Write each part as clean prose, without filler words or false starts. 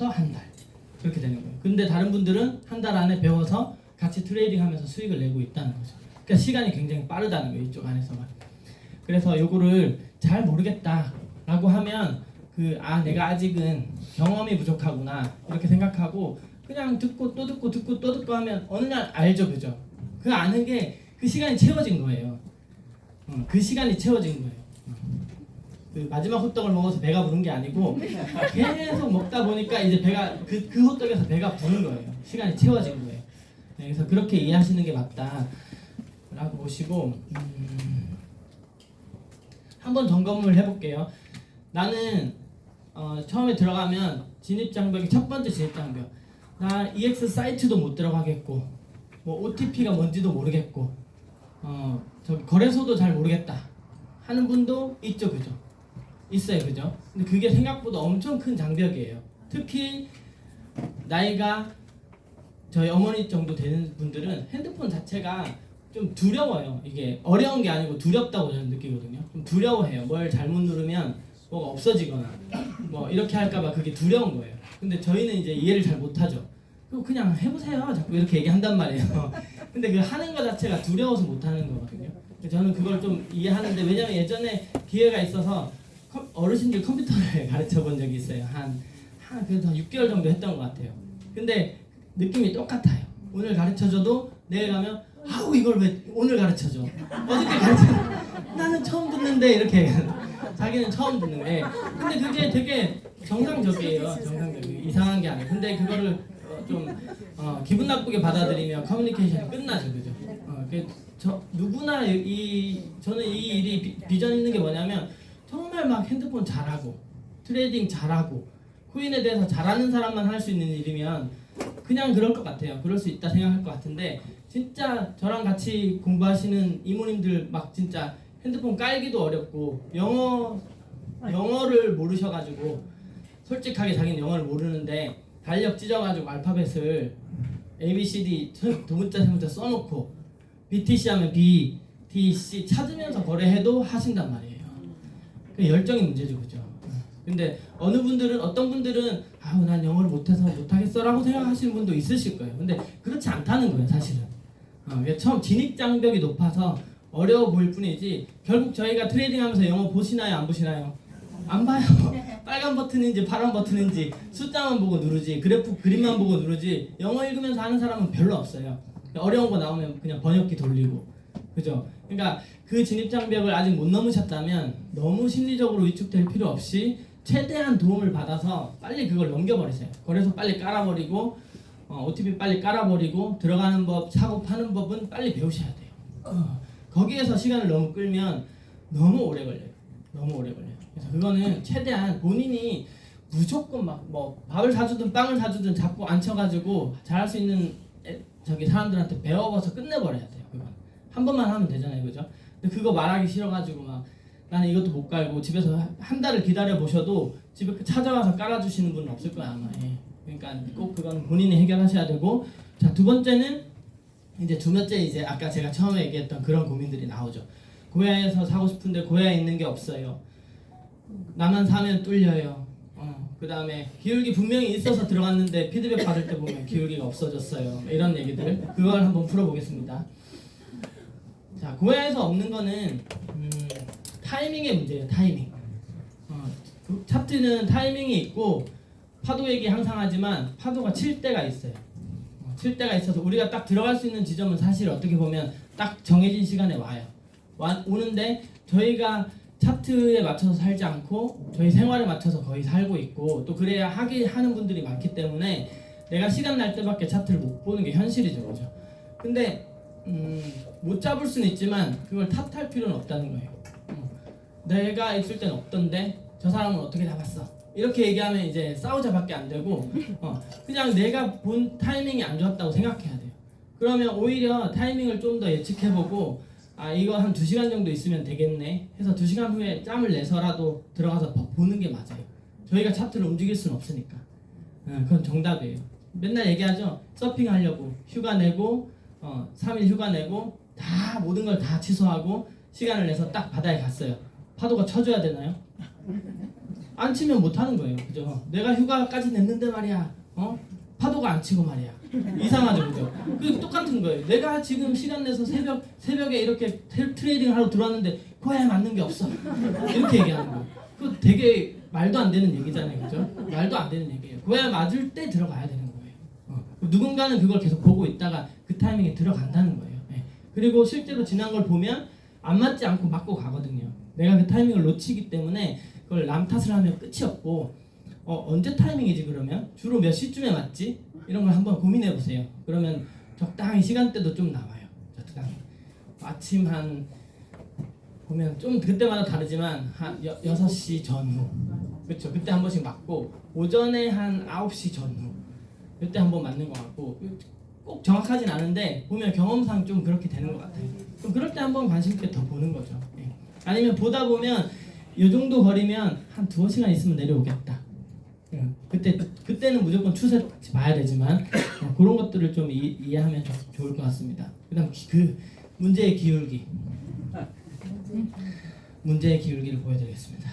한 달 그렇게 되는 거예요. 근데 다른 분들은 한 달 안에 배워서 같이 트레이딩하면서 수익을 내고 있다는 거죠. 그러니까 시간이 굉장히 빠르다는 거예요, 이쪽 안에서만. 그래서 요거를 잘 모르겠다라고 하면 내가 아직은 경험이 부족하구나 이렇게 생각하고 그냥 듣고 또 듣고 듣고 또 듣고 하면 어느 날 알죠, 그죠? 그 아는 게 그 시간이 채워진 거예요. 그 시간이 채워진 거예요. 그 마지막 호떡을 먹어서 배가 부른 게 아니고 계속 먹다 보니까 이제 배가 그 호떡에서 배가 부른 거예요. 시간이 채워진 거예요. 네, 그래서 그렇게 이해하시는 게 맞다라고 보시고 한번 점검을 해볼게요. 나는 처음에 들어가면 진입장벽이 첫 번째 진입장벽. 나 EX 사이트도 못 들어가겠고, 뭐 OTP가 뭔지도 모르겠고, 저기 거래소도 잘 모르겠다 하는 분도 있죠, 그죠? 있어요, 그죠? 근데 그게 생각보다 엄청 큰 장벽이에요. 특히 나이가 저희 어머니 정도 되는 분들은 핸드폰 자체가 좀 두려워요. 이게 어려운 게 아니고 두렵다고 저는 느끼거든요. 좀 두려워해요. 뭘 잘못 누르면 뭐가 없어지거나 뭐 이렇게 할까봐 그게 두려운 거예요. 근데 저희는 이제 이해를 잘 못하죠. 그냥 해보세요. 자꾸 이렇게 얘기한단 말이에요. 근데 그 하는 거 자체가 두려워서 못하는 거거든요. 저는 그걸 좀 이해하는데, 왜냐면 예전에 기회가 있어서 어르신들 컴퓨터를 가르쳐 본 적이 있어요. 그래도 한 6개월 정도 했던 것 같아요. 근데 느낌이 똑같아요. 오늘 가르쳐줘도 내일 가면 아우 이걸 왜 오늘 가르쳐줘, 어저께 가르쳐, 나는 처음 듣는데, 이렇게 자기는 처음 듣는 애. 근데 그게 되게 정상적이에요. 정상적이에요. 이상한 게 아니에요. 근데 그거를 좀 기분 나쁘게 받아들이면 커뮤니케이션이 끝나죠, 그죠? 누구나 저는 이 일이 비전 있는 게 뭐냐면, 정말 막 핸드폰 잘하고 트레이딩 잘하고 코인에 대해서 잘하는 사람만 할 수 있는 일이면 그냥 그럴 것 같아요. 그럴 수 있다 생각할 것 같은데, 진짜 저랑 같이 공부하시는 이모님들 막 진짜 핸드폰 깔기도 어렵고 영어를 모르셔가지고, 솔직하게 자기는 영어를 모르는데 달력 찢어가지고 알파벳을 ABCD 두문자 세문자 써놓고 BTC 하면 B, T, C 찾으면서 거래해도 하신단 말이에요. 열정이 문제죠, 그죠? 근데 어떤 분들은 난 영어를 못해서 못하겠어라고 생각하시는 분도 있으실 거예요. 근데 그렇지 않다는 거예요, 사실은. 처음 진입장벽이 높아서 어려워 보일 뿐이지, 결국 저희가 트레이딩하면서 영어 보시나요, 안 보시나요? 안 봐요. 빨간 버튼인지 파란 버튼인지 숫자만 보고 누르지, 그림만 보고 누르지, 영어 읽으면서 하는 사람은 별로 없어요. 어려운 거 나오면 그냥 번역기 돌리고, 그죠? 그러니까 그 진입장벽을 아직 못 넘으셨다면 너무 심리적으로 위축될 필요 없이 최대한 도움을 받아서 빨리 그걸 넘겨버리세요. 거래소 빨리 깔아버리고, OTP 빨리 깔아버리고, 들어가는 법, 사고 파는 법은 빨리 배우셔야 돼요. 거기에서 시간을 너무 끌면 너무 오래 걸려요. 너무 오래 걸려요. 그래서 그거는 최대한 본인이 무조건 뭐 밥을 사주든 빵을 사주든 자꾸 앉혀가지고 잘할 수 있는 사람들한테 배워서 끝내버려야 돼요. 그건 한 번만 하면 되잖아요, 그죠? 근데 그거 말하기 싫어가지고 막 나는 이것도 못 깔고 집에서 한 달을 기다려 보셔도 집에 찾아와서 깔아주시는 분은 없을 거야, 아마. 예. 그러니까 꼭 그건 본인이 해결하셔야 되고, 자, 두 번째는 이제 아까 제가 처음에 얘기했던 그런 고민들이 나오죠. 고야에서 사고 싶은데 고야에 있는 게 없어요. 나만 사면 뚫려요. 그 다음에 기울기 분명히 있어서 들어갔는데 피드백 받을 때 보면 기울기가 없어졌어요. 이런 얘기들, 그걸 한번 풀어보겠습니다. 자, 고야에서 없는 거는 타이밍의 문제예요. 타이밍. 차트는 타이밍이 있고 파도 얘기 항상 하지만 파도가 칠 때가 있어요. 칠 때가 있어서 우리가 딱 들어갈 수 있는 지점은 사실 어떻게 보면 딱 정해진 시간에 오는데, 저희가 차트에 맞춰서 살지 않고 저희 생활에 맞춰서 거의 살고 있고, 또 그래야 하는 분들이 많기 때문에 내가 시간 날 때밖에 차트를 못 보는 게 현실이죠, 그죠? 근데 못 잡을 수는 있지만 그걸 탓할 필요는 없다는 거예요. 내가 있을 땐 없던데 저 사람은 어떻게 잡았어, 이렇게 얘기하면 이제 싸우자밖에 안 되고, 그냥 내가 본 타이밍이 안 좋았다고 생각해야 돼요. 그러면 오히려 타이밍을 좀 더 예측해보고, 이거 한 2시간 정도 있으면 되겠네 해서 2시간 후에 짬을 내서라도 들어가서 보는 게 맞아요. 저희가 차트를 움직일 수는 없으니까. 그건 정답이에요. 맨날 얘기하죠. 서핑하려고 휴가 내고 3일 휴가 내고 다 모든 걸 다 취소하고 시간을 내서 딱 바다에 갔어요. 파도가 쳐줘야 되나요? 안 치면 못 하는 거예요. 그죠? 내가 휴가까지 냈는데 말이야. 파도가 안 치고 말이야. 이상하죠, 그죠? 그 똑같은 거예요. 내가 지금 시간 내서 새벽에 이렇게 트레이딩 하러 들어왔는데 고야에 맞는 게 없어. 이렇게 얘기하는 거예요. 그 되게 말도 안 되는 얘기잖아요, 그죠? 말도 안 되는 얘기예요. 고야 맞을 때 들어가야 되는 거예요. 누군가는 그걸 계속 보고 있다가 그 타이밍에 들어간다는 거예요. 네. 그리고 실제로 지난 걸 보면 안 맞지 않고 맞고 가거든요. 내가 그 타이밍을 놓치기 때문에 그걸 남 탓을 하면 끝이 없고 언제 타이밍이지 그러면? 주로 몇 시쯤에 맞지? 이런 걸 한번 고민해 보세요. 그러면 적당히 시간대도 좀 나와요. 적당히. 아침 한 보면 좀 그때마다 다르지만 한 6시 전후. 그렇죠. 그때 한 번씩 맞고 오전에 한 9시 전후. 그때 한 번 맞는 것 같고 꼭 정확하진 않은데 보면 경험상 좀 그렇게 되는 것 같아요. 그럼 그럴 때 한번 관심 있게 더 보는 거죠. 예. 아니면 보다 보면 이 정도 거리면 한 2시간 있으면 내려오겠다. 그때는 무조건 추세 봐야 되지만 그런 것들을 좀 이해하면 좋을 것 같습니다. 그다음 그 문제의 기울기. 문제의 기울기를 보여드리겠습니다.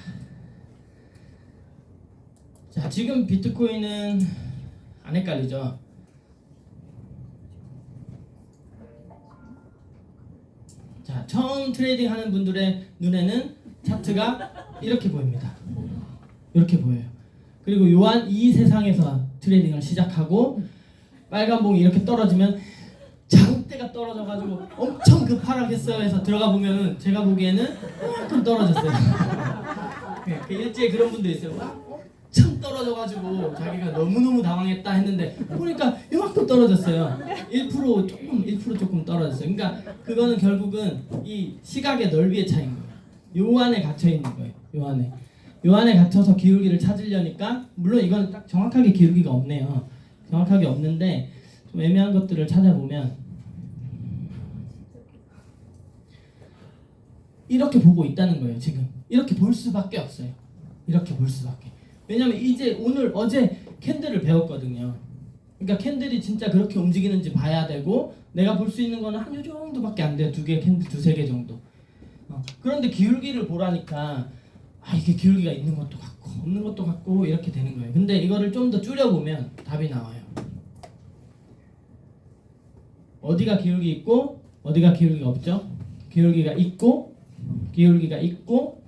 자, 지금 비트코인은 안 헷갈리죠? 자, 처음 트레이딩 하는 분들의 눈에는 차트가 이렇게 보입니다. 이렇게 보여요. 그리고 요한 이 세상에서 트레이딩을 시작하고 빨간 봉이 이렇게 떨어지면 장대가 떨어져가지고 엄청 급하락했어요 해서 들어가 보면은 제가 보기에는 이만큼 떨어졌어요. 네, 일제에 그런 분도 있어요. 엄청 떨어져가지고 자기가 너무너무 당황했다 했는데 보니까 이만큼 떨어졌어요. 1% 조금 떨어졌어요. 그러니까 그거는 결국은 이 시각의 넓이의 차이인 거예요. 요 안에 갇혀 있는 거예요. 요 안에 갇혀서 기울기를 찾으려니까 물론 이건 딱 정확하게 기울기가 없네요. 정확하게 없는데 좀 애매한 것들을 찾아보면 이렇게 보고 있다는 거예요. 지금 이렇게 볼 수밖에 없어요. 이렇게 볼 수밖에. 왜냐면 이제 오늘 어제 캔들을 배웠거든요. 그러니까 캔들이 진짜 그렇게 움직이는지 봐야 되고 내가 볼 수 있는 거는 한 요 정도밖에 안 돼요. 2개 캔들 2-3개 정도. 그런데 기울기를 보라니까 이게 기울기가 있는 것도 같고 없는 것도 같고 이렇게 되는 거예요. 근데 이거를 좀 더 줄여보면 답이 나와요. 어디가 기울기 있고 어디가 기울기가 없죠? 기울기가 있고 기울기가 있고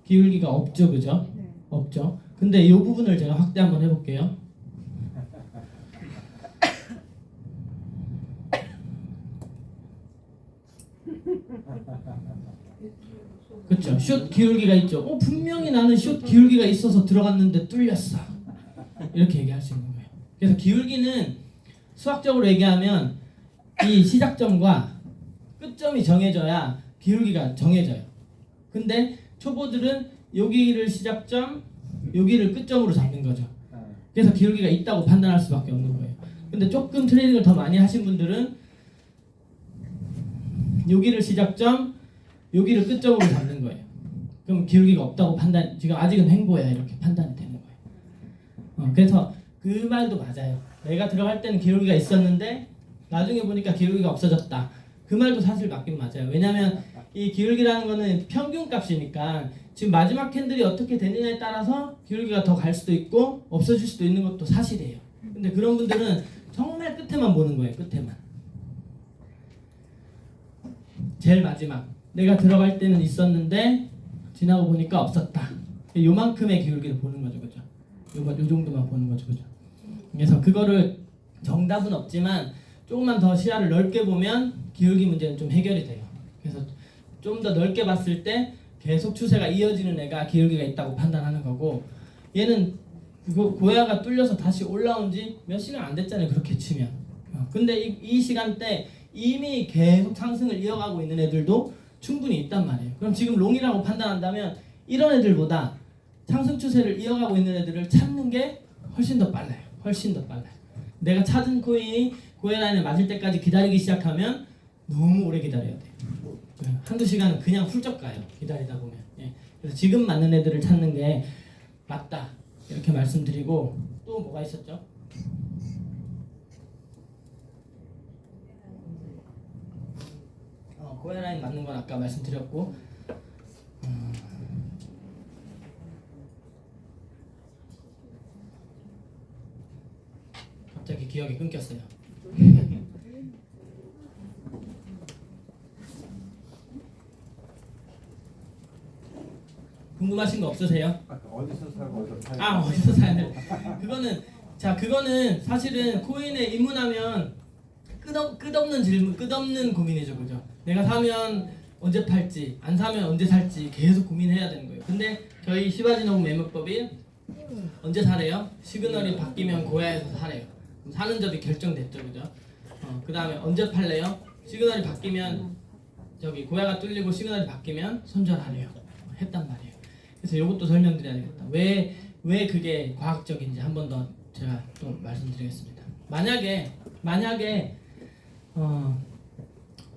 기울기가 없죠, 그죠? 없죠. 근데 이 부분을 제가 확대 한번 해볼게요. 그렇죠. 숏 기울기가 있죠. 분명히 나는 숏 기울기가 있어서 들어갔는데 뚫렸어. 이렇게 얘기할 수 있는 거예요. 그래서 기울기는 수학적으로 얘기하면 이 시작점과 끝점이 정해져야 기울기가 정해져요. 근데 초보들은 여기를 시작점, 여기를 끝점으로 잡는 거죠. 그래서 기울기가 있다고 판단할 수밖에 없는 거예요. 근데 조금 트레이딩을 더 많이 하신 분들은 여기를 시작점, 여기를 끝점으로 잡는 거예요. 그럼 기울기가 없다고 판단, 지금 아직은 횡보야 이렇게 판단이 되는 거예요. 그래서 그 말도 맞아요. 내가 들어갈 때는 기울기가 있었는데 나중에 보니까 기울기가 없어졌다. 그 말도 사실 맞긴 맞아요. 왜냐하면 이 기울기라는 거는 평균 값이니까 지금 마지막 캔들이 어떻게 되느냐에 따라서 기울기가 더 갈 수도 있고 없어질 수도 있는 것도 사실이에요. 근데 그런 분들은 정말 끝에만 보는 거예요. 끝에만. 제일 마지막 내가 들어갈 때는 있었는데 지나고 보니까 없었다. 요만큼의 기울기를 보는 거죠, 그죠? 요 정도만 보는 거죠, 그죠? 그래서 그거를 정답은 없지만 조금만 더 시야를 넓게 보면 기울기 문제는 좀 해결이 돼요. 그래서 좀 더 넓게 봤을 때 계속 추세가 이어지는 애가 기울기가 있다고 판단하는 거고, 얘는 그거 고야가 뚫려서 다시 올라온 지 몇 시간 안 됐잖아요, 그렇게 치면. 근데 이 시간대 이미 계속 상승을 이어가고 있는 애들도 충분히 있단 말이에요. 그럼 지금 롱이라고 판단한다면 이런 애들보다 상승 추세를 이어가고 있는 애들을 찾는 게 훨씬 더 빨라요. 훨씬 더 빨라요. 내가 찾은 코인이 고야 라인에 맞을 때까지 기다리기 시작하면 너무 오래 기다려야 돼요. 한두 시간은 그냥 훌쩍 가요. 기다리다 보면. 그래서 지금 맞는 애들을 찾는 게 맞다. 이렇게 말씀드리고, 또 뭐가 있었죠? 고야 라인 맞는 건 아까 말씀드렸고, 갑자기 기억이 끊겼어요. 궁금하신 거 없으세요? 어디서 살고 어디서 살고? 어디서 사야 돼? 그거는 사실은 코인에 입문하면 끝없는 질문, 끝없는 고민이죠, 그죠? 내가 사면 언제 팔지, 안 사면 언제 살지 계속 고민해야 되는 거예요. 근데 저희 시바지노부 매매법이 언제 사래요? 시그널이 바뀌면 고야에서 사래요. 그럼 사는 점이 결정됐죠, 그죠? 그 다음에 언제 팔래요? 시그널이 바뀌면 저기 고야가 뚫리고 시그널이 바뀌면 손절하래요. 했단 말이에요. 그래서 이것도 설명드려야 되겠다. 왜 그게 과학적인지 한 번 더 제가 또 말씀드리겠습니다. 만약에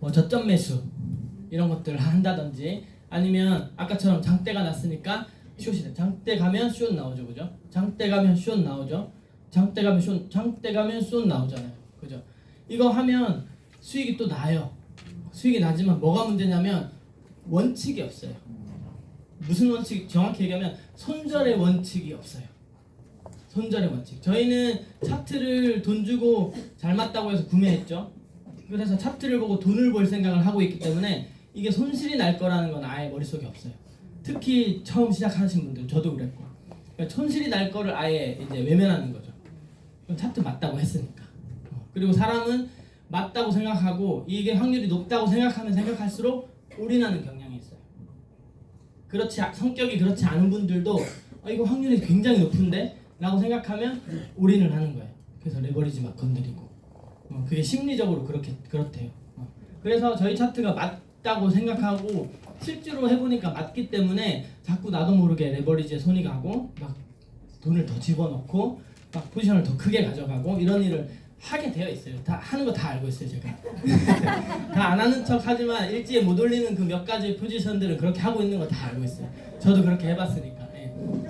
뭐 저점 매수 이런 것들을 한다든지 아니면 아까처럼 장대가 났으니까 숏이 돼. 장대 가면 숏 나오죠, 그죠? 장대 가면 숏 나오죠. 장대 가면 숏 나오잖아요, 그죠? 이거 하면 수익이 또 나요. 수익이 나지만 뭐가 문제냐면 원칙이 없어요. 무슨 원칙? 정확히 얘기하면 손절의 원칙이 없어요. 손절의 원칙. 저희는 차트를 돈 주고 잘 맞다고 해서 구매했죠. 그래서 차트를 보고 돈을 벌 생각을 하고 있기 때문에 이게 손실이 날 거라는 건 아예 머릿속에 없어요. 특히 처음 시작하신 분들, 저도 그랬고. 그러니까 손실이 날 거를 아예 이제 외면하는 거죠. 그럼 차트 맞다고 했으니까. 그리고 사람은 맞다고 생각하고 이게 확률이 높다고 생각하면 생각할수록 올인하는 경향이 있어요. 성격이 그렇지 않은 분들도 이거 확률이 굉장히 높은데? 라고 생각하면 올인을 하는 거예요. 그래서 레버리지 막 건드리고 그게 심리적으로 그렇대요. 그래서 저희 차트가 맞다고 생각하고 실제로 해보니까 맞기 때문에 자꾸 나도 모르게 레버리지에 손이 가고 막 돈을 더 집어넣고 막 포지션을 더 크게 가져가고 이런 일을 하게 되어 있어요. 다 하는 거 다 알고 있어요, 제가. 다 안 하는 척 하지만 일지에 못 올리는 그 몇 가지 포지션들은 그렇게 하고 있는 거 다 알고 있어요. 저도 그렇게 해봤으니까.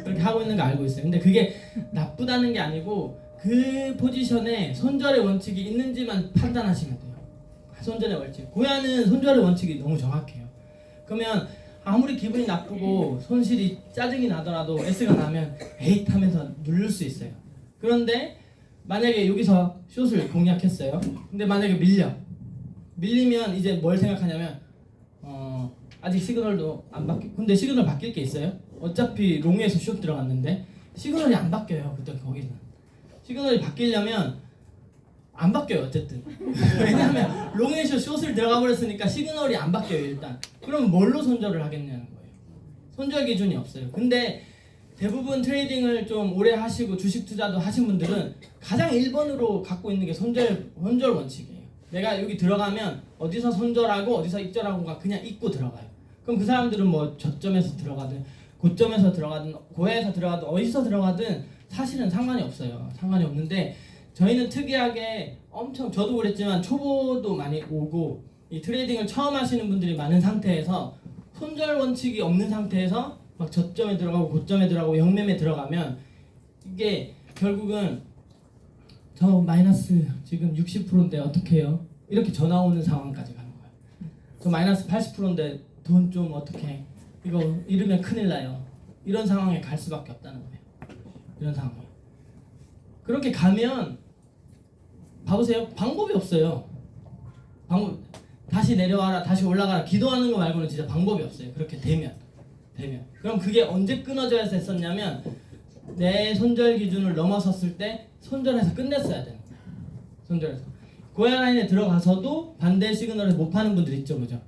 그렇게 하고 있는 거 알고 있어요. 근데 그게 나쁘다는 게 아니고 그 포지션에 손절의 원칙이 있는지만 판단하시면 돼요. 손절의 원칙. 고야는 손절의 원칙이 너무 정확해요. 그러면 아무리 기분이 나쁘고 손실이 짜증이 나더라도 S가 나면 에잇 하면서 누를 수 있어요. 그런데 만약에 여기서 숏을 공략했어요. 근데 만약에 밀리면 이제 뭘 생각하냐면 아직 시그널도 안 바뀌. 근데 시그널 바뀔 게 있어요? 어차피 롱에서 숏 들어갔는데 시그널이 안 바뀌어요. 그때 거기는 시그널이 바뀌려면 안 바뀌어요. 어쨌든 왜냐하면 롱에서 숏을 들어가 버렸으니까 시그널이 안 바뀌어요. 일단 그럼 뭘로 손절을 하겠냐는 거예요. 손절 기준이 없어요. 근데 대부분 트레이딩을 좀 오래 하시고 주식 투자도 하신 분들은 가장 1번으로 갖고 있는 게 손절 원칙이에요. 내가 여기 들어가면 어디서 손절하고 어디서 입절하고가 그냥 잊고 들어가요. 그럼 그 사람들은 뭐 저점에서 들어가든 고점에서 들어가든 고해에서 들어가든 어디서 들어가든 사실은 상관이 없어요. 상관이 없는데 저희는 특이하게 엄청 저도 그랬지만 초보도 많이 오고 이 트레이딩을 처음 하시는 분들이 많은 상태에서 손절 원칙이 없는 상태에서 막 저점에 들어가고 고점에 들어가고 영매매 들어가면 이게 결국은 저 마이너스 지금 60%인데 어떻게 해요? 이렇게 전화 오는 상황까지 가는 거예요. 저 마이너스 80%인데 돈 좀 어떻게 이거 잃으면 큰일 나요. 이런 상황에 갈 수밖에 없다는 거예요. 이런 상황에. 그렇게 가면 봐보세요. 방법이 없어요. 다시 내려와라, 다시 올라가라 기도하는 거 말고는 진짜 방법이 없어요. 그렇게 되면. 그럼 그게 언제 끊어져야 했었냐면 내 손절 기준을 넘어섰을 때 손절해서 끝냈어야 되는 거예요. 손절해서. 고야 라인에 들어가서도 반대 시그널을 못 파는 분들 있죠, 그죠?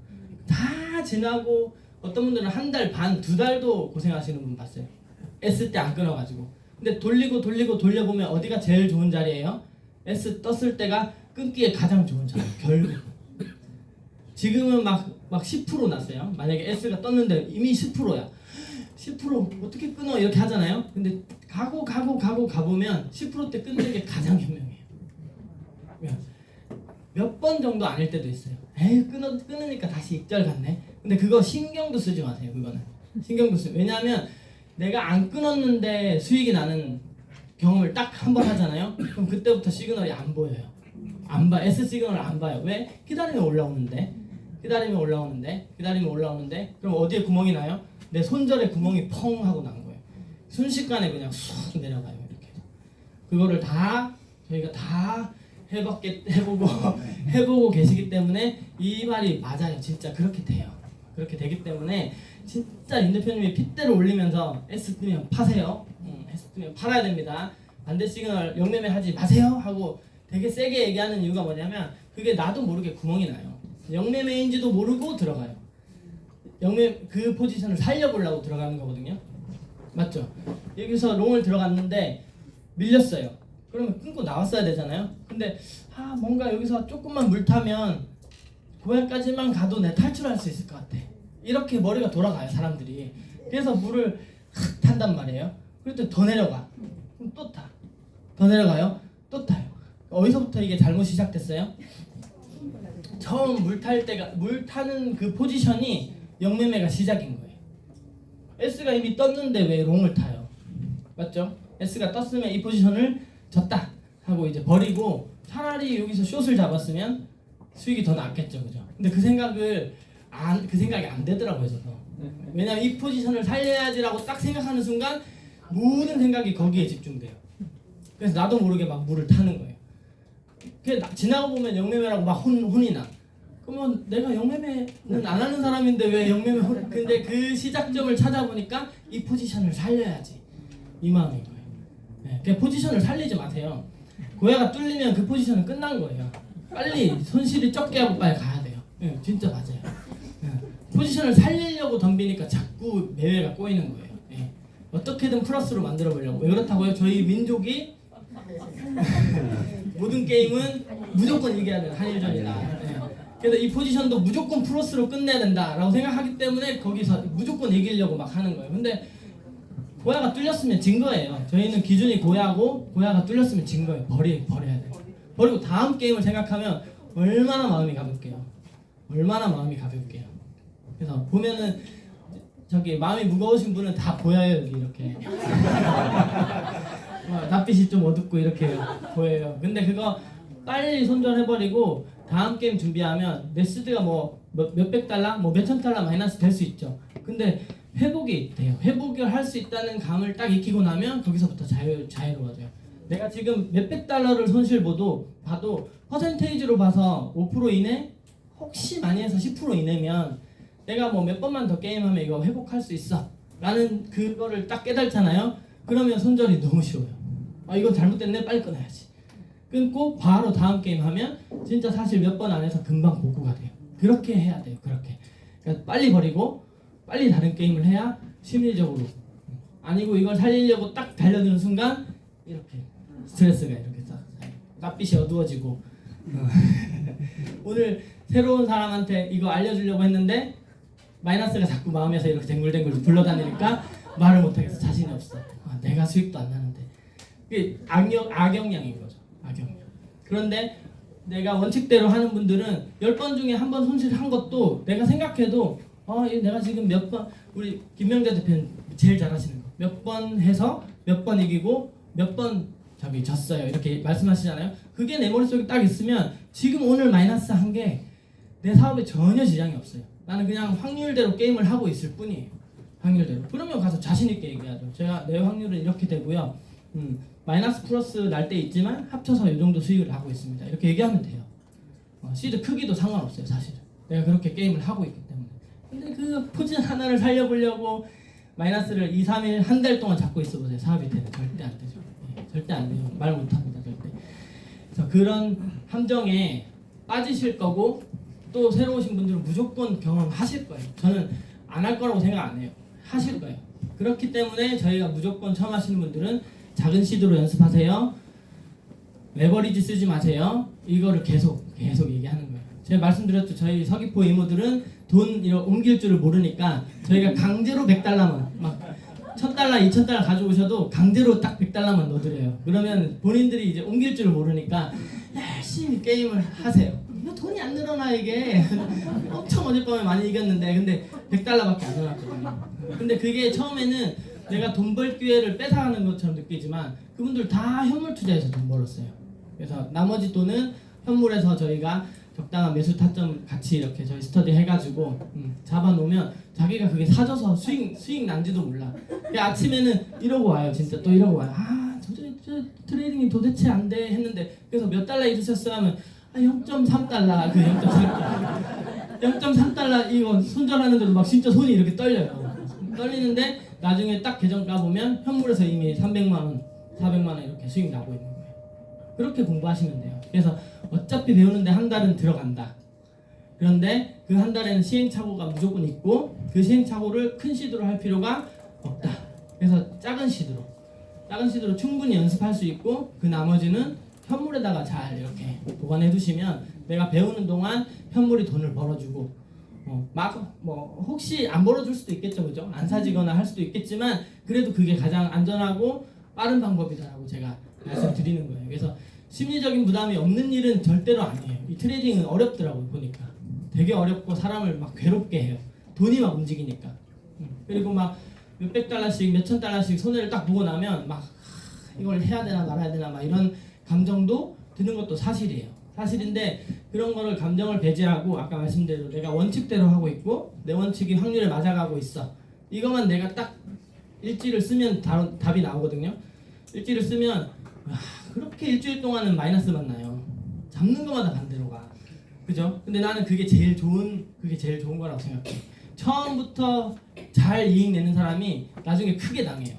다 지나고 어떤 분들은 한 달 반, 두 달도 고생하시는 분 봤어요. S 때 안 끊어가지고. 근데 돌려보면 어디가 제일 좋은 자리예요? S 떴을 때가 끊기에 가장 좋은 자리. 결국. 지금은 막 10% 났어요. 만약에 S가 떴는데 이미 10%야. 10% 어떻게 끊어? 이렇게 하잖아요. 근데 가보면 10%대 끊는 게 가장 현명해요. 몇 번 정도 아닐 때도 있어요. 에이 끊으니까 다시 익절 같네. 근데 그거 신경도 쓰지 마세요. 그거는 신경도 쓰. 왜냐하면 내가 안 끊었는데 수익이 나는 경험을 딱 한 번 하잖아요. 그럼 그때부터 시그널이 안 보여요. 안 봐. S 시그널을 안 봐요. 왜? 기다리면 올라오는데. 그럼 어디에 구멍이 나요? 내 손절에 구멍이 펑 하고 난 거예요. 순식간에 그냥 쑥 내려가요. 이렇게. 그거를 다 저희가 다 해보고 계시기 때문에 이 말이 맞아요. 진짜 그렇게 돼요. 그렇게 되기 때문에 진짜 임 대표님이 핏대를 올리면서 S 뜨면 파세요. S 뜨면 팔아야 됩니다. 반대 시그널 영매매 하지 마세요 하고 되게 세게 얘기하는 이유가 뭐냐면 그게 나도 모르게 구멍이 나요. 영매매인지도 모르고 들어가요. 그 포지션을 살려보려고 들어가는 거거든요. 맞죠? 여기서 롱을 들어갔는데 밀렸어요. 그러면 끊고 나왔어야 되잖아요. 근데 뭔가 여기서 조금만 물 타면 고야까지만 가도 내 탈출할 수 있을 것 같아. 이렇게 머리가 돌아가요 사람들이. 그래서 물을 확 탄단 말이에요. 그럴 때 더 내려가. 그럼 또 타. 더 내려가요. 또 타요. 어디서부터 이게 잘못 시작됐어요? 처음 물 타는 그 포지션이 영매매가 시작인 거예요. S가 이미 떴는데 왜 롱을 타요? 맞죠? S가 떴으면 이 포지션을 졌다 하고 이제 버리고 차라리 여기서 숏을 잡았으면 수익이 더 낫겠죠, 그죠? 근데 그 생각이 안 되더라고요, 저도. 왜냐면 이 포지션을 살려야지라고 딱 생각하는 순간 모든 생각이 거기에 집중돼요. 그래서 나도 모르게 막 물을 타는 거예요. 지나고 보면 영매매라고 막 혼이 나. 그러면 내가 영매매는 안 하는 사람인데 왜 영매매 근데 그 시작점을 찾아보니까 이 포지션을 살려야지 이 마음인 거예요. 그냥 포지션을 살리지 마세요. 고야가 뚫리면 그 포지션은 끝난 거예요. 빨리 손실이 적게 하고 빨리 가야 돼요. 진짜 맞아요. 포지션을 살리려고 덤비니까 자꾸 매매가 꼬이는 거예요. 어떻게든 플러스로 만들어 보려고. 왜 그렇다고요? 저희 민족이 모든 게임은 무조건 이겨야 되는 한일전이다. 그래서 이 포지션도 무조건 플러스로 끝내야 된다라고 생각하기 때문에 거기서 무조건 이기려고 막 하는 거예요. 근데 고야가 뚫렸으면 진 거예요. 저희는 기준이 고야고 고야가 뚫렸으면 진 거예요. 버려야 돼요. 버리고 다음 게임을 생각하면 얼마나 마음이 가볍게요. 그래서 보면은 저기 마음이 무거우신 분은 다 보여요. 여기 이렇게 낯빛이 좀 어둡고 이렇게 보여요. 근데 그거 빨리 손절해버리고 다음 게임 준비하면 네스드가 뭐 몇백 달러, 뭐 몇천 달러 마이너스 될 수 있죠. 근데 회복이 돼요. 회복을 할 수 있다는 감을 딱 익히고 나면 거기서부터 자유로워져요. 내가 지금 몇백 달러를 손실 봐도 퍼센테이지로 봐서 5% 이내, 혹시 많이 해서 10% 이내면 내가 뭐 몇 번만 더 게임하면 이거 회복할 수 있어 라는 그거를 딱 깨달잖아요. 그러면 손절이 너무 쉬워요. 이건 잘못됐네, 빨리 끊어야지. 끊고 바로 다음 게임 하면 진짜 사실 몇 번 안 해서 금방 복구가 돼요. 그렇게 해야 돼요. 그러니까 빨리 버리고 빨리 다른 게임을 해야 심리적으로. 아니고 이걸 살리려고 딱 달려드는 순간 이렇게 스트레스가 이렇게 싹 낯빛이 어두워지고 오늘 새로운 사람한테 이거 알려주려고 했는데 마이너스가 자꾸 마음에서 이렇게 댕굴댕굴 굴러다니니까 말을 못하겠어. 자신이 없어. 내가 수익도 안 나는데. 이게 악영향인 거죠. 악영향. 그런데 내가 원칙대로 하는 분들은 10번 중에 한 번 손실한 것도 내가 생각해도 내가 지금 몇 번, 우리 김명재 대표는 제일 잘하시는 거. 몇 번 해서 몇 번 이기고 몇 번 저기 졌어요. 이렇게 말씀하시잖아요. 그게 내 머릿속에 딱 있으면 지금 오늘 마이너스 한 게 내 사업에 전혀 지장이 없어요. 나는 그냥 확률대로 게임을 하고 있을 뿐이에요. 확률대로. 그러면 가서 자신 있게 얘기하죠. 제가 내 확률은 이렇게 되고요. 마이너스 플러스 날 때 있지만 합쳐서 이 정도 수익을 하고 있습니다. 이렇게 얘기하면 돼요. 시드 크기도 상관없어요. 사실은. 내가 그렇게 게임을 하고 있기 때문에. 근데 그 포지션 하나를 살려보려고 마이너스를 2, 3일, 한 달 동안 잡고 있어보세요. 사업이 되면 절대 안 되죠. 절대 안 돼요. 말 못합니다. 절대. 그래서 그런 함정에 빠지실 거고 또 새로 오신 분들은 무조건 경험하실 거예요. 저는 안 할 거라고 생각 안 해요. 하실 거예요. 그렇기 때문에 저희가 무조건 처음 하시는 분들은 작은 시드로 연습하세요. 레버리지 쓰지 마세요. 이거를 계속 얘기하는 거예요. 제가 말씀드렸죠. 저희 서귀포 이모들은 돈 옮길 줄을 모르니까 저희가 강제로 100달러만 막 1000달러, 2000달러 가져오셔도 강제로 딱 100달러만 넣어드려요. 그러면 본인들이 이제 옮길 줄을 모르니까 열심히 게임을 하세요. 이거 돈이 안 늘어나 이게. 엄청 어젯밤에 많이 이겼는데 근데 100달러밖에 안 늘어났거든요. 근데 그게 처음에는 내가 돈 벌 기회를 뺏어가는 것처럼 느끼지만 그분들 다 현물 투자해서 돈 벌었어요. 그래서 나머지 돈은 현물에서 저희가 적당한 매수 타점 같이 이렇게 저희 스터디 해가지고 잡아놓으면 자기가 그게 사줘서 수익 난지도 몰라. 아침에는 이러고 와요. 진짜 또 이러고 와요. 트레이딩이 도대체 안 돼 했는데 그래서 몇 달러 잃으셨어요 하면 0.3달러 그 0.3달러 이거 손절하는데도 막 진짜 손이 이렇게 떨려요. 떨리는데 나중에 딱 계정 까보면 현물에서 이미 300만 원, 400만 원 이렇게 수익 나고 있는 거예요. 그렇게 공부하시면 돼요. 그래서 어차피 배우는데 한 달은 들어간다. 그런데 그 한 달에는 시행착오가 무조건 있고 그 시행착오를 큰 시도로 할 필요가 없다. 그래서 작은 시도로 충분히 연습할 수 있고 그 나머지는 현물에다가 잘 이렇게 보관해 두시면 내가 배우는 동안 현물이 돈을 벌어주고 막 뭐 혹시 안 벌어줄 수도 있겠죠, 그죠? 안 사지거나 할 수도 있겠지만 그래도 그게 가장 안전하고 빠른 방법이다라고 제가 말씀드리는 거예요. 그래서 심리적인 부담이 없는 일은 절대로 아니에요. 이 트레이딩은 어렵더라고요, 보니까. 되게 어렵고 사람을 막 괴롭게 해요. 돈이 막 움직이니까. 그리고 막 몇백 달러씩, 몇천 달러씩 손해를 딱 보고 나면 막 이걸 해야 되나 말아야 되나 막 이런 감정도 드는 것도 사실이에요. 사실인데 그런 거를 감정을 배제하고 아까 말씀대로 내가 원칙대로 하고 있고 내 원칙이 확률에 맞아가고 있어. 이것만 내가 딱 일지를 쓰면 답이 나오거든요. 일지를 쓰면 그렇게 일주일 동안은 마이너스만 나요. 잡는 것마다 반대로 가. 그죠? 근데 나는 그게 제일 좋은 거라고 생각해. 처음부터 잘 이익 내는 사람이 나중에 크게 당해요.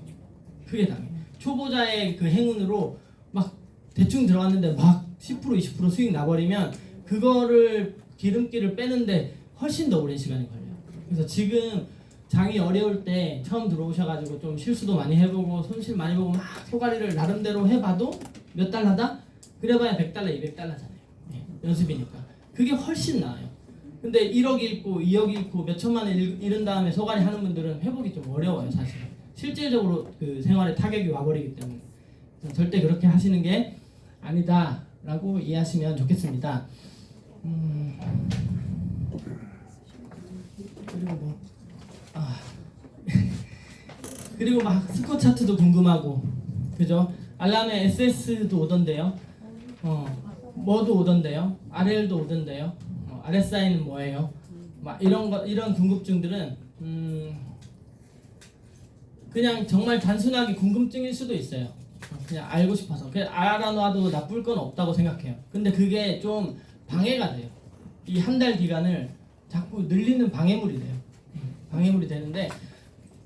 초보자의 그 행운으로 막 대충 들어갔는데 막 10% 20% 수익 나버리면 그거를 기름기를 빼는데 훨씬 더 오랜 시간이 걸려요. 그래서 지금 장이 어려울 때 처음 들어오셔가지고 좀 실수도 많이 해보고 손실 많이 보고 막 소가리를 나름대로 해봐도 몇 달러다? 그래봐야 100달러 200달러잖아요. 연습이니까 그게 훨씬 나아요. 근데 1억 잃고 2억 잃고 몇 천만 원 잃은 다음에 소가리 하는 분들은 회복이 좀 어려워요. 사실 실질적으로 그 생활에 타격이 와버리기 때문에 절대 그렇게 하시는 게 아니다 라고 이해하시면 좋겠습니다. 그리고 막 스코 차트도 궁금하고 그죠? 알람에 SS도 오던데요. 뭐도 오던데요. RL도 오던데요. RSI는 뭐예요? 막 이런 궁금증들은 그냥 정말 단순하게 궁금증일 수도 있어요. 그냥 알고 싶어서 그냥 알아놔도 나쁠 건 없다고 생각해요. 근데 그게 좀 방해가 돼요. 이 한 달 기간을 자꾸 늘리는 방해물이 돼요. 방해물이 되는데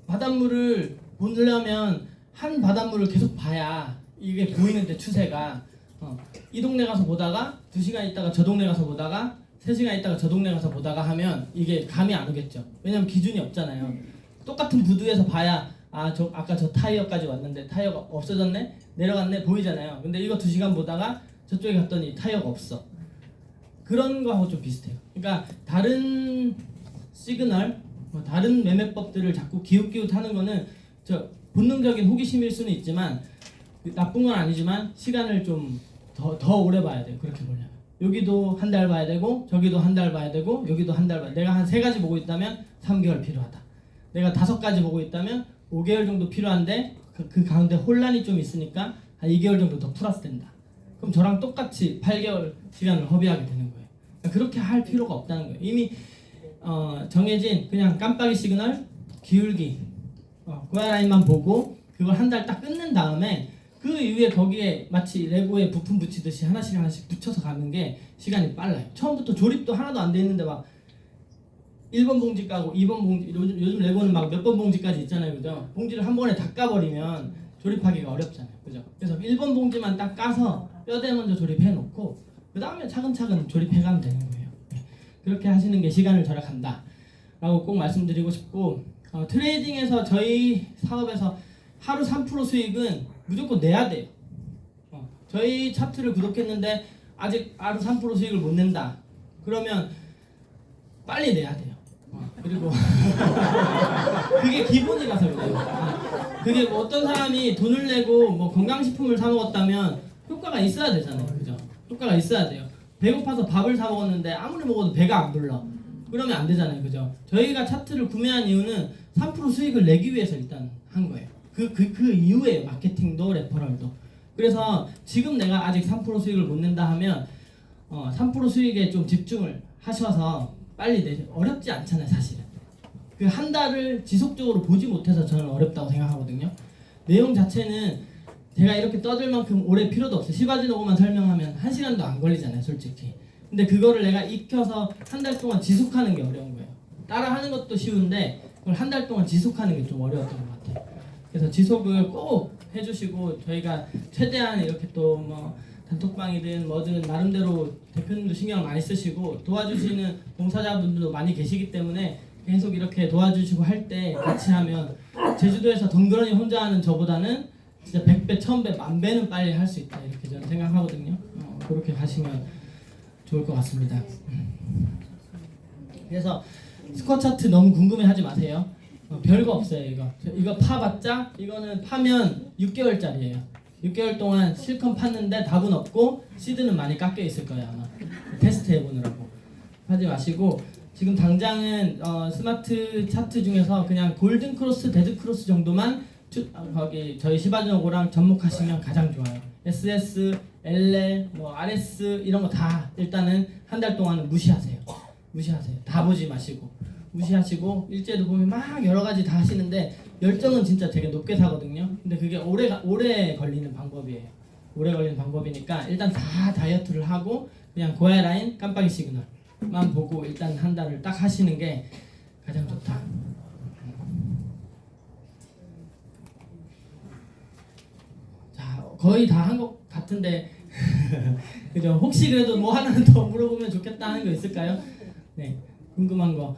바닷물을 보려면 한 바닷물을 계속 봐야 이게 보이는데 추세가 이 동네 가서 보다가 2시간 있다가 저 동네 가서 보다가 3시간 있다가 저 동네 가서 보다가 하면 이게 감이 안 오겠죠. 왜냐면 기준이 없잖아요. 똑같은 부두에서 봐야 아까 저 타이어까지 왔는데 타이어가 없어졌네? 내려갔네? 보이잖아요. 근데 이거 2시간 보다가 저쪽에 갔더니 타이어가 없어. 그런 거하고 좀 비슷해요. 그러니까 다른 시그널, 다른 매매법들을 자꾸 기웃기웃 하는 거는 저 본능적인 호기심일 수는 있지만 나쁜 건 아니지만 시간을 좀 더 오래 봐야 돼요. 그렇게 보려면 여기도 한 달 봐야 되고 저기도 한 달 봐야 되고 여기도 한 달 봐야 내가 한 3가지 보고 있다면 3개월 필요하다. 내가 5가지 보고 있다면 5개월 정도 필요한데 그 가운데 혼란이 좀 있으니까 한 2개월 정도 더 플러스 된다. 그럼 저랑 똑같이 8개월 시간을 허비하게 되는 거예요. 그러니까 그렇게 할 필요가 없다는 거예요. 이미 정해진 그냥 깜빡이 시그널 기울기 고야라인만 보고 그걸 한 달 딱 끝낸 다음에 그 이후에 거기에 마치 레고에 부품 붙이듯이 하나씩 붙여서 가는 게 시간이 빨라요. 처음부터 조립도 하나도 안 돼 있는데 막 1번 봉지 까고 2번 봉지 요즘 레고는 막 몇 번 봉지까지 있잖아요. 그죠? 봉지를 한 번에 다 까버리면 조립하기가 어렵잖아요. 그죠? 그래서 1번 봉지만 딱 까서 뼈대 먼저 조립해 놓고 그 다음에 차근차근 조립해 가면 되는 거예요. 그렇게 하시는 게 시간을 절약한다 라고 꼭 말씀드리고 싶고 트레이딩에서 저희 사업에서 하루 3% 수익은 무조건 내야 돼요. 저희 차트를 구독했는데 아직 하루 3% 수익을 못 낸다. 그러면 빨리 내야 돼요. 그리고 그게 기본이라서 그래요. 그게 뭐 어떤 사람이 돈을 내고 뭐 건강식품을 사 먹었다면 효과가 있어야 되잖아요. 그죠? 효과가 있어야 돼요. 배고파서 밥을 사 먹었는데 아무리 먹어도 배가 안 불러. 그러면 안 되잖아요. 그죠? 저희가 차트를 구매한 이유는 3% 수익을 내기 위해서 일단 한 거예요. 그 이후에 마케팅도 레퍼럴도. 그래서 지금 내가 아직 3% 수익을 못 낸다 하면 3% 수익에 좀 집중을 하셔서 빨리 내죠. 어렵지 않잖아요, 사실은. 그 한 달을 지속적으로 보지 못해서 저는 어렵다고 생각하거든요. 내용 자체는 제가 이렇게 떠들 만큼 오래 필요도 없어요. 시바지 로고만 설명하면 1시간도 안 걸리잖아요, 솔직히. 근데 그거를 내가 익혀서 한 달 동안 지속하는 게 어려운 거예요. 따라 하는 것도 쉬운데 그걸 한 달 동안 지속하는 게 좀 어려웠던 것 같아요. 그래서 지속을 꼭 해주시고 저희가 최대한 이렇게 또 뭐 단톡방이든 뭐든 나름대로 대표님도 신경을 많이 쓰시고 도와주시는 봉사자분들도 많이 계시기 때문에 계속 이렇게 도와주시고 할 때 같이 하면 제주도에서 덩그러니 혼자 하는 저보다는 진짜 100배, 1000배, 10,000배는 빨리 할 수 있다 이렇게 저는 생각하거든요. 그렇게 가시면 좋을 것 같습니다. 그래서 스코어 차트 너무 궁금해하지 마세요. 별거 없어요. 이거 파봤자 이거는 파면 6개월짜리예요. 6개월 동안 실컷 팠는데 답은 없고 시드는 많이 깎여 있을 거예요 아마. 테스트 해보느라고 하지 마시고 지금 당장은 스마트 차트 중에서 그냥 골든 크로스, 데드 크로스 정도만 거기 저희 시바즈노고랑 접목하시면 가장 좋아요. SS, LL, 뭐 RS 이런 거 다 일단은 한 달 동안은 무시하세요. 다 보지 마시고 무시하시고 일제도 보면 막 여러 가지 다 하시는데 열정은 진짜 되게 높게 사거든요. 근데 그게 오래 걸리는 방법이에요. 오래 걸리는 방법이니까 일단 다 다이어트를 하고 그냥 고야 라인, 깜빡이 시그널만 보고 일단 한 달을 딱 하시는 게 가장 좋다. 자, 거의 다 한 것 같은데 그죠? 혹시 그래도 뭐 하나 더 물어보면 좋겠다 하는 거 있을까요? 네, 궁금한 거.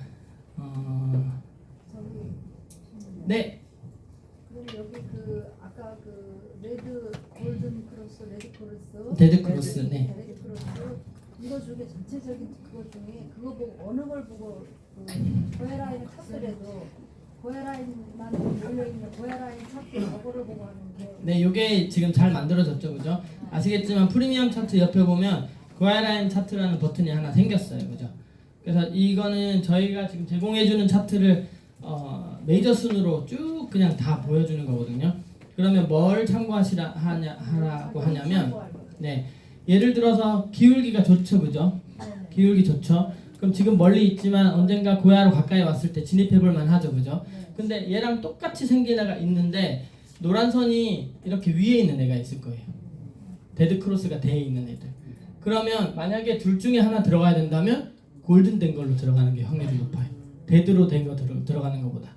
네. 그럼 여기 아까 레드 골든 크로스, 레드 크로스, 데드 크로스, 네. 레드 크로스 이거 중에 전체적인 그것 중에 그거 보고 어느 걸 보고 고야라인을 찾더라도 고야라인만 몰려 있는 고야라인 찾기 저거를 보고 하는 게. 네, 요게 지금 잘 만들어졌죠, 그죠? 아시겠지만 프리미엄 차트 옆에 보면 고야라인 차트라는 버튼이 하나 생겼어요, 그죠? 그래서 이거는 저희가 지금 제공해주는 차트를 메이저 순으로 쭉 그냥 다 보여주는 거거든요. 그러면 뭘 하라고 하냐면, 네, 예를 들어서 기울기가 좋죠, 그죠? 기울기 좋죠. 그럼 지금 멀리 있지만 언젠가 고야로 가까이 왔을 때 진입해볼 만하죠, 그죠? 근데 얘랑 똑같이 생긴 애가 있는데 노란 선이 이렇게 위에 있는 애가 있을 거예요. 데드 크로스가 돼 있는 애들. 그러면 만약에 둘 중에 하나 들어가야 된다면 골든 된 걸로 들어가는 게 확률이 높아요. 데드로 된 거 들어가는 것보다.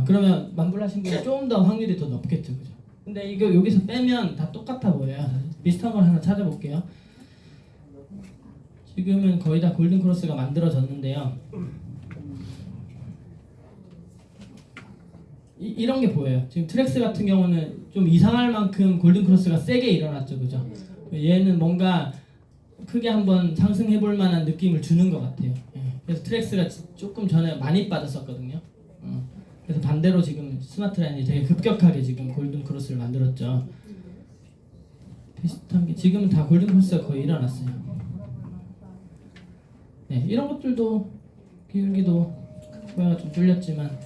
그러면 만불하신 분이 좀 더 확률이 더 높겠죠, 그죠? 근데 이거 여기서 빼면 다 똑같아 보여요. 비슷한 걸 하나 찾아볼게요. 지금은 거의 다 골든 크로스가 만들어졌는데요. 이런 게 보여요. 지금 트랙스 같은 경우는 좀 이상할 만큼 골든 크로스가 세게 일어났죠, 그죠? 얘는 뭔가 크게 한번 상승해 볼 만한 느낌을 주는 것 같아요. 그래서 트랙스가 조금 전에 많이 빠졌었거든요. 그래서 반대로 지금 스마트 라인이 되게 급격하게 지금 골든 크로스를 만들었죠. 비슷한 게 지금은 다 골든 크로스가 거의 일어났어요. 네, 이런 것들도 기울기도 고야가 좀 뚫렸지만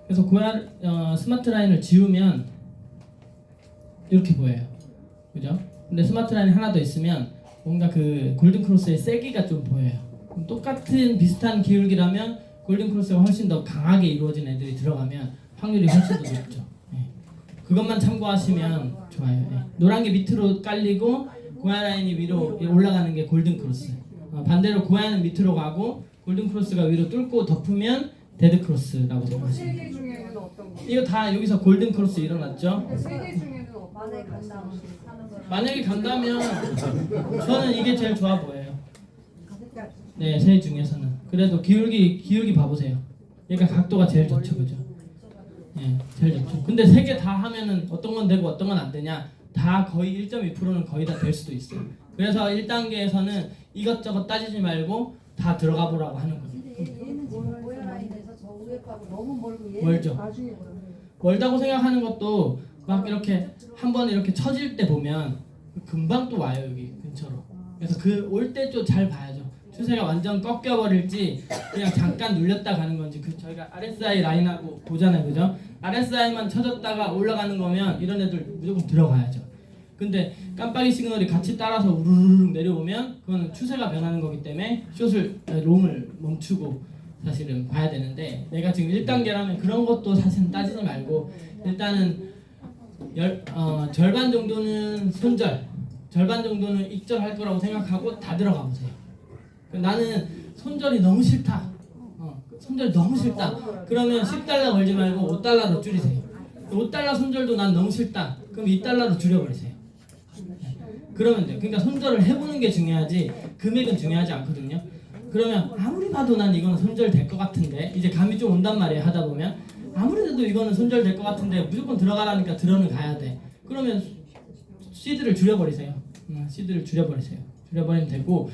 그래서 고야 스마트 라인을 지우면 이렇게 보여요, 그죠? 근데 스마트 라인이 하나 더 있으면 뭔가 그 골든 크로스의 세기가 좀 보여요. 똑같은 비슷한 기울기라면 골든 크로스가 훨씬 더 강하게 이루어진 애들이 들어가면 확률이 훨씬 더 높죠. 네. 그것만 참고하시면 좋아요. 네. 노란 게 밑으로 깔리고 고야 라인이 위로 올라가는 게 골든 크로스. 반대로 고야는 밑으로 가고 골든 크로스가 위로 뚫고 덮으면 데드 크로스라고 생각하시면 돼요. 세개 중에는 어떤 거? 이거 다 여기서 골든 크로스 일어났죠? 세개 중에는 어떤 만에 거? 간다면 사는 거랑 만약에 간다면 저는 이게 제일 좋아 보여요. 그러니까 네, 세 중에서는. 그래도 기울기 봐보세요. 얘가 각도가 제일 좋죠, 그죠? 예, 제일 좋죠. 근데 세 개 다 하면은 어떤 건 되고 어떤 건 안 되냐? 다 거의 1.2%는 거의 다 될 수도 있어요. 그래서 1단계에서는 이것저것 따지지 말고 다 들어가 보라고 하는 거예요. 근데 얘는 지금 고야라인에서 저 위에 거하고 너무 멀고 얘는 멀죠? 나중에 보여요. 멀다고 생각하는 것도 막 이렇게 한번 이렇게 처질 때 보면 금방 또 와요, 여기 근처로. 그래서 그 올 때 좀 잘 봐야죠. 추세가 완전 꺾여버릴지 그냥 잠깐 눌렸다 가는 건지. 저희가 RSI 라인하고 보잖아요, 그죠? RSI만 쳐졌다가 올라가는 거면 이런 애들 무조건 들어가야죠. 근데 깜빡이 시그널이 같이 따라서 우르르 내려오면 그거는 추세가 변하는 거기 때문에 숏을 롱을 멈추고 사실은 봐야 되는데 내가 지금 1단계라면 그런 것도 사실은 따지지 말고 일단은 절반 정도는 손절, 절반 정도는 익절할 거라고 생각하고 다 들어가 보세요. 나는 손절이 너무 싫다. 손절 너무 싫다. 그러면 10달러 걸지 말고 5달러로 줄이세요. 5달러 손절도 난 너무 싫다. 그럼 2달러로 줄여버리세요. 그러면 돼요. 그러니까 손절을 해보는 게 중요하지 금액은 중요하지 않거든요. 그러면 아무리 봐도 난 이거는 손절 될 것 같은데 이제 감이 좀 온단 말이에요. 하다 보면 아무래도 이거는 손절 될 것 같은데 무조건 들어가라니까 들어는 가야 돼. 그러면 시드를 줄여버리세요. 시드를 줄여버리세요. 줄여버리면 되고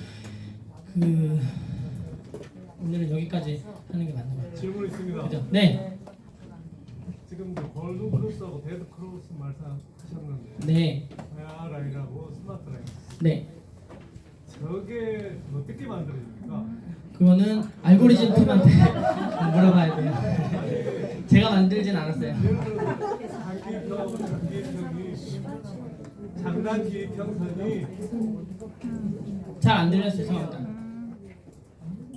오늘은 여기까지 하는 게 맞는 것 같아요. 질문 있습니다. 그죠? 네. 지금 골든 크로스하고 데드 크로스 말씀하셨는데 네. 라인하고 스마트 라인 네. 저게 어떻게 만들어집니까? 그거는 알고리즘 팀한테 물어봐야 돼요. 제가 만들진 않았어요. 예를 들어서 단기평하고 장기평이 장단기 평선이 잘 안 들렸어요. 죄송합니다.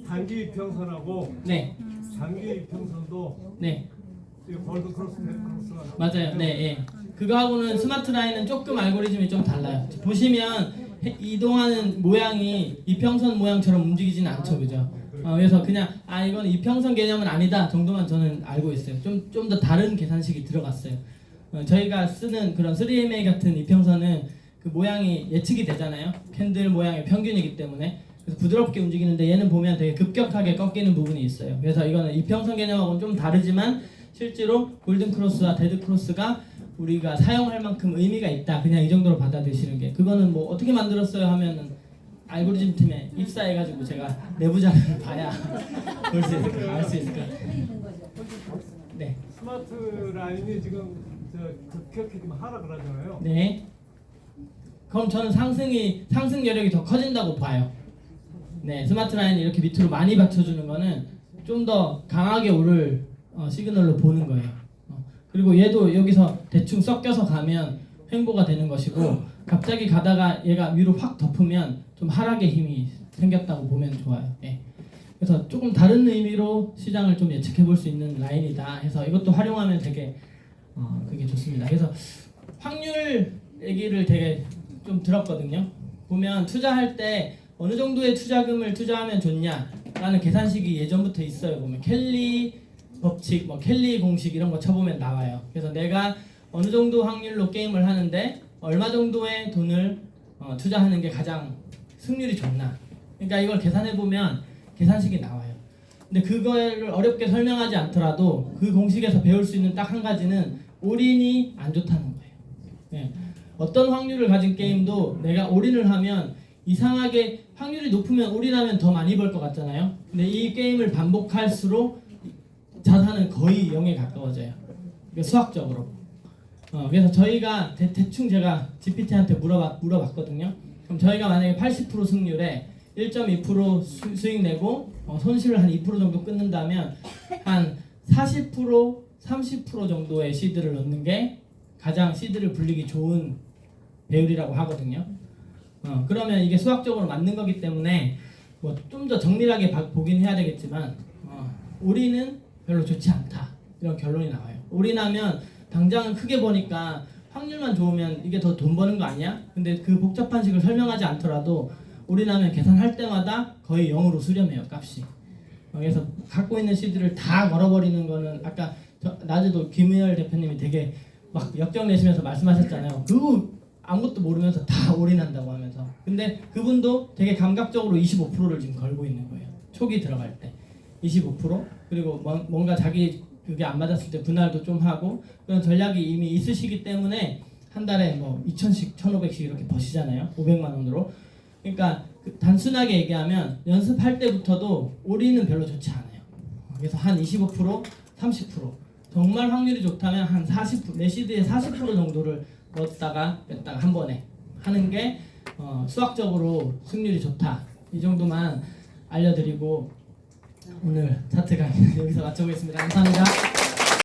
단기 평선하고 네. 장기 평선도 네. 이 골든 크로스, 데드 크로스가 맞아요. 네. 예. 그거하고는 스마트 라인은 조금 알고리즘이 좀 달라요. 보시면 이동하는 모양이 이평선 모양처럼 움직이지는 않죠. 그죠? 그래서 그냥 이건 이평선 개념은 아니다 정도만 저는 알고 있어요. 좀 더 다른 계산식이 들어갔어요. 저희가 쓰는 그런 3MA 같은 이평선은 그 모양이 예측이 되잖아요. 캔들 모양의 평균이기 때문에 그래서 부드럽게 움직이는데 얘는 보면 되게 급격하게 꺾이는 부분이 있어요. 그래서 이거는 이평선 개념하고는 좀 다르지만 실제로 골든 크로스와 데드 크로스가 우리가 사용할 만큼 의미가 있다. 그냥 이 정도로 받아들이시는 게 그거는 뭐 어떻게 만들었어요 하면은 알고리즘 팀에 입사해가지고 제가 내부 자료를 봐야 볼 수 있을 거예요. 알 수 있을 거예요. 있는 거죠. 골든 크로스는. 네. 스마트 라인이 지금 급격히 지금 하락을 하잖아요. 네. 그럼 저는 상승 여력이 더 커진다고 봐요. 네, 스마트 라인이 이렇게 밑으로 많이 받쳐주는 거는 좀 더 강하게 오를 시그널로 보는 거예요. 그리고 얘도 여기서 대충 섞여서 가면 횡보가 되는 것이고 갑자기 가다가 얘가 위로 확 덮으면 좀 하락의 힘이 생겼다고 보면 좋아요. 네. 그래서 조금 다른 의미로 시장을 좀 예측해 볼 수 있는 라인이다 해서 이것도 활용하면 되게 그게 좋습니다. 그래서 확률 얘기를 되게 좀 들었거든요. 보면 투자할 때 어느 정도의 투자금을 투자하면 좋냐라는 계산식이 예전부터 있어요. 보면 켈리 법칙, 뭐 켈리 공식 이런 거 쳐보면 나와요. 그래서 내가 어느 정도 확률로 게임을 하는데 얼마 정도의 돈을 투자하는 게 가장 승률이 좋나. 그러니까 이걸 계산해 보면 계산식이 나와요. 근데 그거를 어렵게 설명하지 않더라도 그 공식에서 배울 수 있는 딱 한 가지는 올인이 안 좋다는 거예요. 네. 어떤 확률을 가진 게임도 내가 올인을 하면 이상하게 확률이 높으면 올인하면 더 많이 벌 것 같잖아요. 근데 이 게임을 반복할수록 자산은 거의 0에 가까워져요. 그러니까 수학적으로. 그래서 저희가 대충 제가 GPT한테 물어봤거든요. 그럼 저희가 만약에 80% 승률에 1.2% 수익 내고 손실을 한 2% 정도 끊는다면 한 40%, 30% 정도의 시드를 넣는 게 가장 시드를 불리기 좋은 배율이라고 하거든요. 그러면 이게 수학적으로 맞는 거기 때문에 뭐 좀 더 정밀하게 보긴 해야 되겠지만 올인은 별로 좋지 않다 이런 결론이 나와요. 올인하면 당장은 크게 버니까 확률만 좋으면 이게 더 돈 버는 거 아니야? 근데 그 복잡한 식을 설명하지 않더라도 올인하면 계산할 때마다 거의 0으로 수렴해요 값이. 그래서 갖고 있는 시드를 다 걸어버리는 거는 아까 낮에도 김의열 대표님이 되게 막 역정 내시면서 말씀하셨잖아요. 그거 아무것도 모르면서 다 올인한다고 하면서. 근데 그분도 되게 감각적으로 25%를 지금 걸고 있는 거예요. 초기 들어갈 때 25% 그리고 뭔가 자기 그게 안 맞았을 때 분할도 좀 하고 그런 전략이 이미 있으시기 때문에 한 달에 뭐 2,000씩 1,500씩 이렇게 버시잖아요. 500만 원으로. 그러니까 단순하게 얘기하면 연습할 때부터도 올인은 별로 좋지 않아요. 그래서 한 25%, 30% 정말 확률이 좋다면 한 40%, 내 시드의 40% 정도를 넣었다가 뺐다가 한 번에 하는 게 수학적으로 승률이 좋다. 이 정도만 알려드리고 오늘 차트 강의는 여기서 마쳐보겠습니다. 감사합니다.